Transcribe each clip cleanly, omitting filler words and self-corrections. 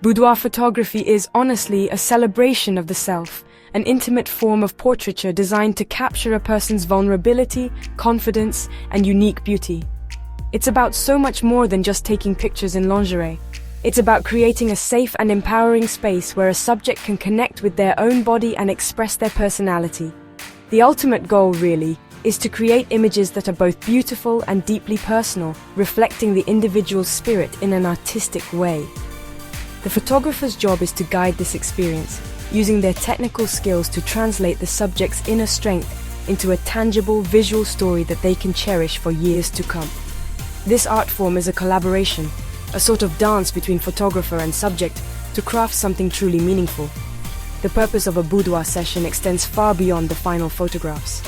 Boudoir photography is, honestly, a celebration of the self, an intimate form of portraiture designed to capture a person's vulnerability, confidence, and unique beauty. It's about so much more than just taking pictures in lingerie. It's about creating a safe and empowering space where a subject can connect with their own body and express their personality. The ultimate goal, really, is to create images that are both beautiful and deeply personal, reflecting the individual's spirit in an artistic way. The photographer's job is to guide this experience, using their technical skills to translate the subject's inner strength into a tangible visual story that they can cherish for years to come. This art form is a collaboration, a sort of dance between photographer and subject to craft something truly meaningful. The purpose of a boudoir session extends far beyond the final photographs.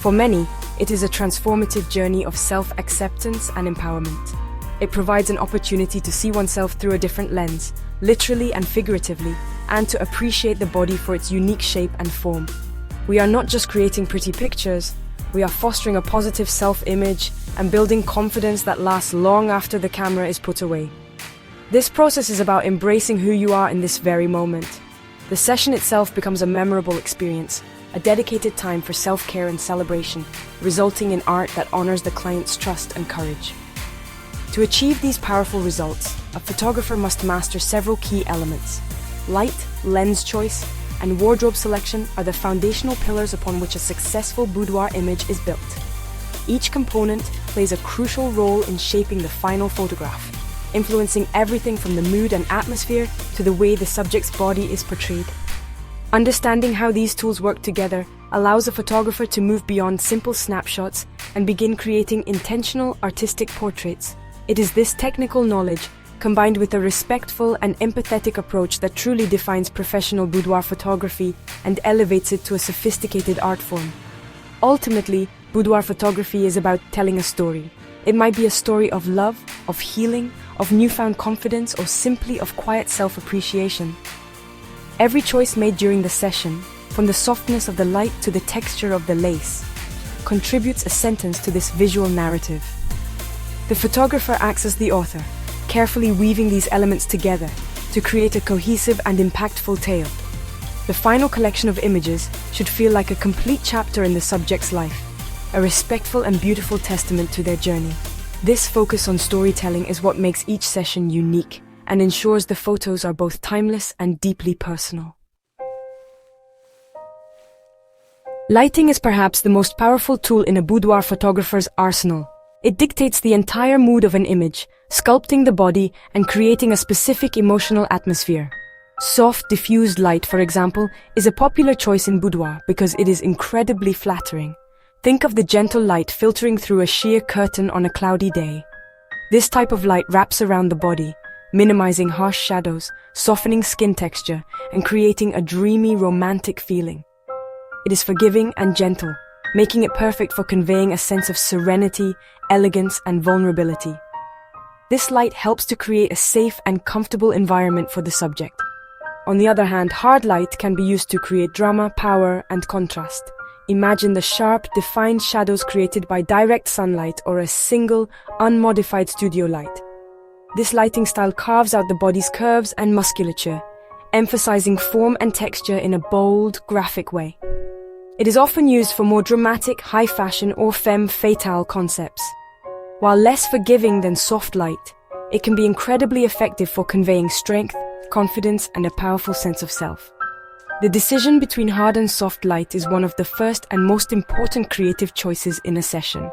For many, it is a transformative journey of self-acceptance and empowerment. It provides an opportunity to see oneself through a different lens, literally and figuratively, and to appreciate the body for its unique shape and form. We are not just creating pretty pictures, we are fostering a positive self-image and building confidence that lasts long after the camera is put away. This process is about embracing who you are in this very moment. The session itself becomes a memorable experience, a dedicated time for self-care and celebration, resulting in art that honors the client's trust and courage. To achieve these powerful results, a photographer must master several key elements. Light, lens choice, and wardrobe selection are the foundational pillars upon which a successful boudoir image is built. Each component plays a crucial role in shaping the final photograph, influencing everything from the mood and atmosphere to the way the subject's body is portrayed. Understanding how these tools work together allows a photographer to move beyond simple snapshots and begin creating intentional artistic portraits. It is this technical knowledge, combined with a respectful and empathetic approach, that truly defines professional boudoir photography and elevates it to a sophisticated art form. Ultimately, boudoir photography is about telling a story. It might be a story of love, of healing, of newfound confidence, or simply of quiet self-appreciation. Every choice made during the session, from the softness of the light to the texture of the lace, contributes a sentence to this visual narrative. The photographer acts as the author, carefully weaving these elements together to create a cohesive and impactful tale. The final collection of images should feel like a complete chapter in the subject's life, a respectful and beautiful testament to their journey. This focus on storytelling is what makes each session unique and ensures the photos are both timeless and deeply personal. Lighting is perhaps the most powerful tool in a boudoir photographer's arsenal. It dictates the entire mood of an image, sculpting the body and creating a specific emotional atmosphere. Soft, diffused light, for example, is a popular choice in boudoir because it is incredibly flattering. Think of the gentle light filtering through a sheer curtain on a cloudy day. This type of light wraps around the body, minimizing harsh shadows, softening skin texture, and creating a dreamy, romantic feeling. It is forgiving and gentle, making it perfect for conveying a sense of serenity, elegance, and vulnerability. This light helps to create a safe and comfortable environment for the subject. On the other hand, hard light can be used to create drama, power, and contrast. Imagine the sharp, defined shadows created by direct sunlight or a single, unmodified studio light. This lighting style carves out the body's curves and musculature, emphasizing form and texture in a bold, graphic way. It is often used for more dramatic, high-fashion or femme fatale concepts. While less forgiving than soft light, it can be incredibly effective for conveying strength, confidence, and a powerful sense of self. The decision between hard and soft light is one of the first and most important creative choices in a session.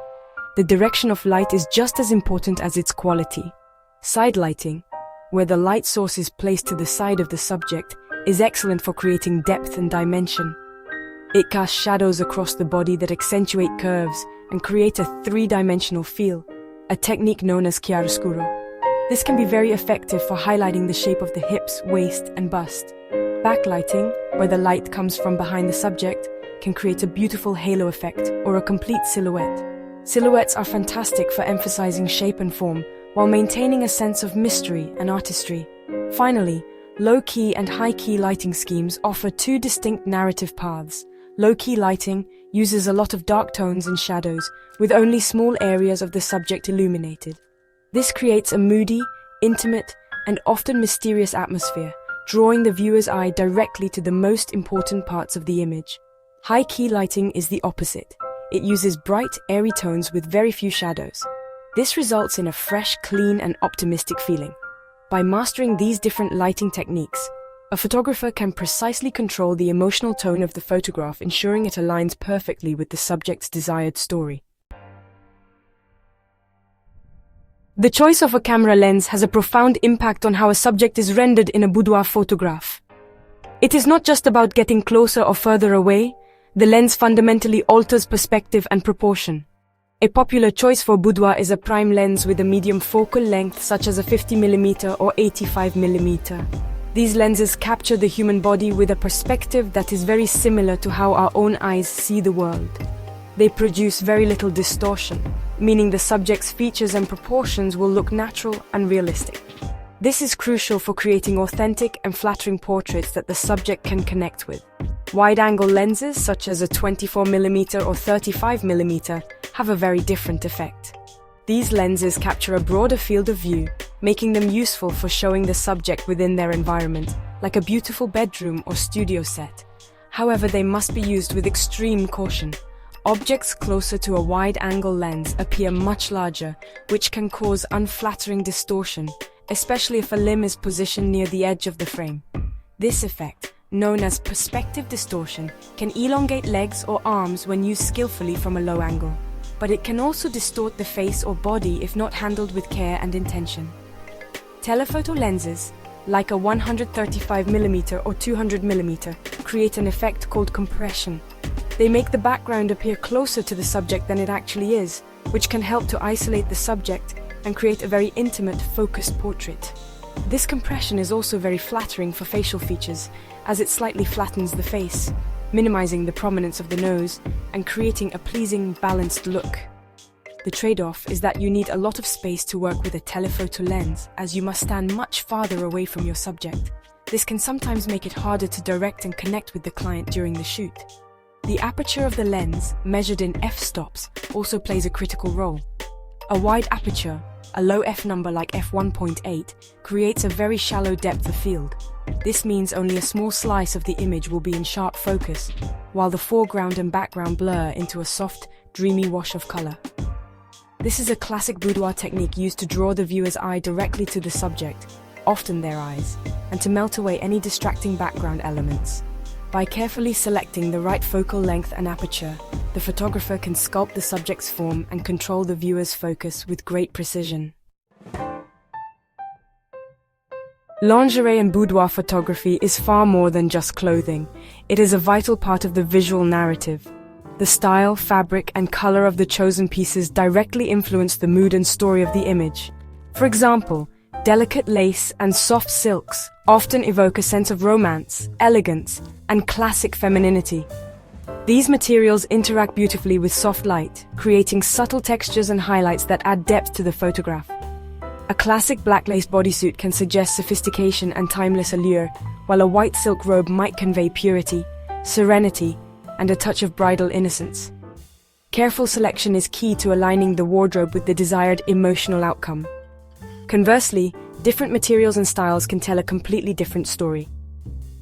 The direction of light is just as important as its quality. Side lighting, where the light source is placed to the side of the subject, is excellent for creating depth and dimension. It casts shadows across the body that accentuate curves and create a three-dimensional feel, a technique known as chiaroscuro. This can be very effective for highlighting the shape of the hips, waist, and bust. Backlighting, where the light comes from behind the subject, can create a beautiful halo effect or a complete silhouette. Silhouettes are fantastic for emphasizing shape and form while maintaining a sense of mystery and artistry. Finally, low-key and high-key lighting schemes offer two distinct narrative paths. Low-key lighting uses a lot of dark tones and shadows, with only small areas of the subject illuminated. This creates a moody, intimate, and often mysterious atmosphere, drawing the viewer's eye directly to the most important parts of the image. High-key lighting is the opposite. It uses bright, airy tones with very few shadows. This results in a fresh, clean, and optimistic feeling. By mastering these different lighting techniques, a photographer can precisely control the emotional tone of the photograph, ensuring it aligns perfectly with the subject's desired story. The choice of a camera lens has a profound impact on how a subject is rendered in a boudoir photograph. It is not just about getting closer or further away. The lens fundamentally alters perspective and proportion. A popular choice for boudoir is a prime lens with a medium focal length such as a 50mm or 85mm. These lenses capture the human body with a perspective that is very similar to how our own eyes see the world. They produce very little distortion, meaning the subject's features and proportions will look natural and realistic. This is crucial for creating authentic and flattering portraits that the subject can connect with. Wide-angle lenses, such as a 24mm or 35mm, have a very different effect. These lenses capture a broader field of view, making them useful for showing the subject within their environment, like a beautiful bedroom or studio set. However, they must be used with extreme caution. Objects closer to a wide-angle lens appear much larger, which can cause unflattering distortion, especially if a limb is positioned near the edge of the frame. This effect, known as perspective distortion, can elongate legs or arms when used skillfully from a low angle, but it can also distort the face or body if not handled with care and intention. Telephoto lenses, like a 135mm or 200mm, create an effect called compression. They make the background appear closer to the subject than it actually is, which can help to isolate the subject and create a very intimate, focused portrait. This compression is also very flattering for facial features, as it slightly flattens the face, minimizing the prominence of the nose and creating a pleasing, balanced look. The trade-off is that you need a lot of space to work with a telephoto lens, as you must stand much farther away from your subject. This can sometimes make it harder to direct and connect with the client during the shoot. The aperture of the lens, measured in f-stops, also plays a critical role. A wide aperture, a low f number like f1.8, creates a very shallow depth of field. This means only a small slice of the image will be in sharp focus, while the foreground and background blur into a soft, dreamy wash of color. This is a classic boudoir technique used to draw the viewer's eye directly to the subject, often their eyes, and to melt away any distracting background elements. By carefully selecting the right focal length and aperture, the photographer can sculpt the subject's form and control the viewer's focus with great precision. Lingerie and boudoir photography is far more than just clothing. It is a vital part of the visual narrative. The style, fabric, and color of the chosen pieces directly influence the mood and story of the image. For example, delicate lace and soft silks often evoke a sense of romance, elegance, and classic femininity. These materials interact beautifully with soft light, creating subtle textures and highlights that add depth to the photograph. A classic black lace bodysuit can suggest sophistication and timeless allure, while a white silk robe might convey purity, serenity, and a touch of bridal innocence. Careful selection is key to aligning the wardrobe with the desired emotional outcome. Conversely, different materials and styles can tell a completely different story.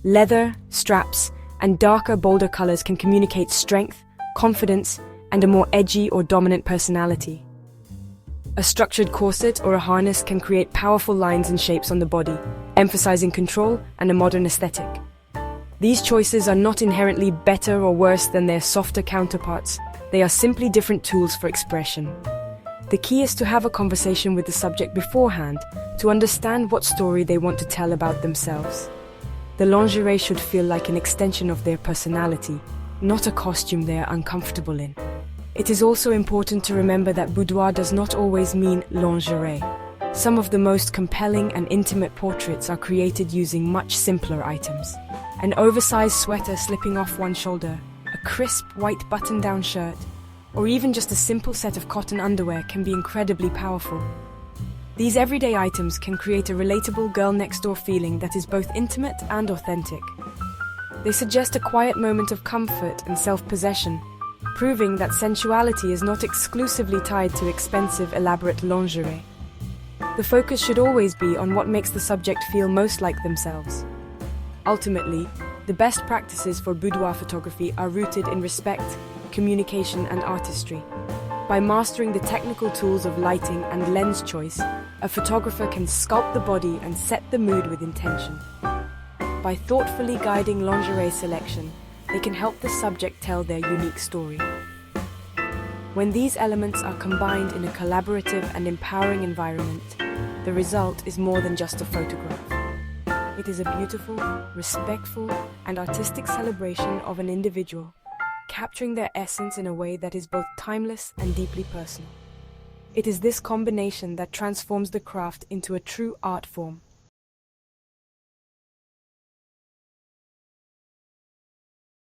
Leather, straps, and darker, bolder colors can communicate strength, confidence, and a more edgy or dominant personality. A structured corset or a harness can create powerful lines and shapes on the body, emphasizing control and a modern aesthetic. These choices are not inherently better or worse than their softer counterparts. They are simply different tools for expression. The key is to have a conversation with the subject beforehand to understand what story they want to tell about themselves. The lingerie should feel like an extension of their personality, not a costume they are uncomfortable in. It is also important to remember that boudoir does not always mean lingerie. Some of the most compelling and intimate portraits are created using much simpler items. An oversized sweater slipping off one shoulder, a crisp white button-down shirt, or even just a simple set of cotton underwear can be incredibly powerful. These everyday items can create a relatable girl-next-door feeling that is both intimate and authentic. They suggest a quiet moment of comfort and self-possession, proving that sensuality is not exclusively tied to expensive, elaborate lingerie. The focus should always be on what makes the subject feel most like themselves. Ultimately, the best practices for boudoir photography are rooted in respect, communication, and artistry. By mastering the technical tools of lighting and lens choice, a photographer can sculpt the body and set the mood with intention. By thoughtfully guiding lingerie selection, they can help the subject tell their unique story. When these elements are combined in a collaborative and empowering environment, the result is more than just a photograph. It is a beautiful, respectful, and artistic celebration of an individual, capturing their essence in a way that is both timeless and deeply personal. It is this combination that transforms the craft into a true art form.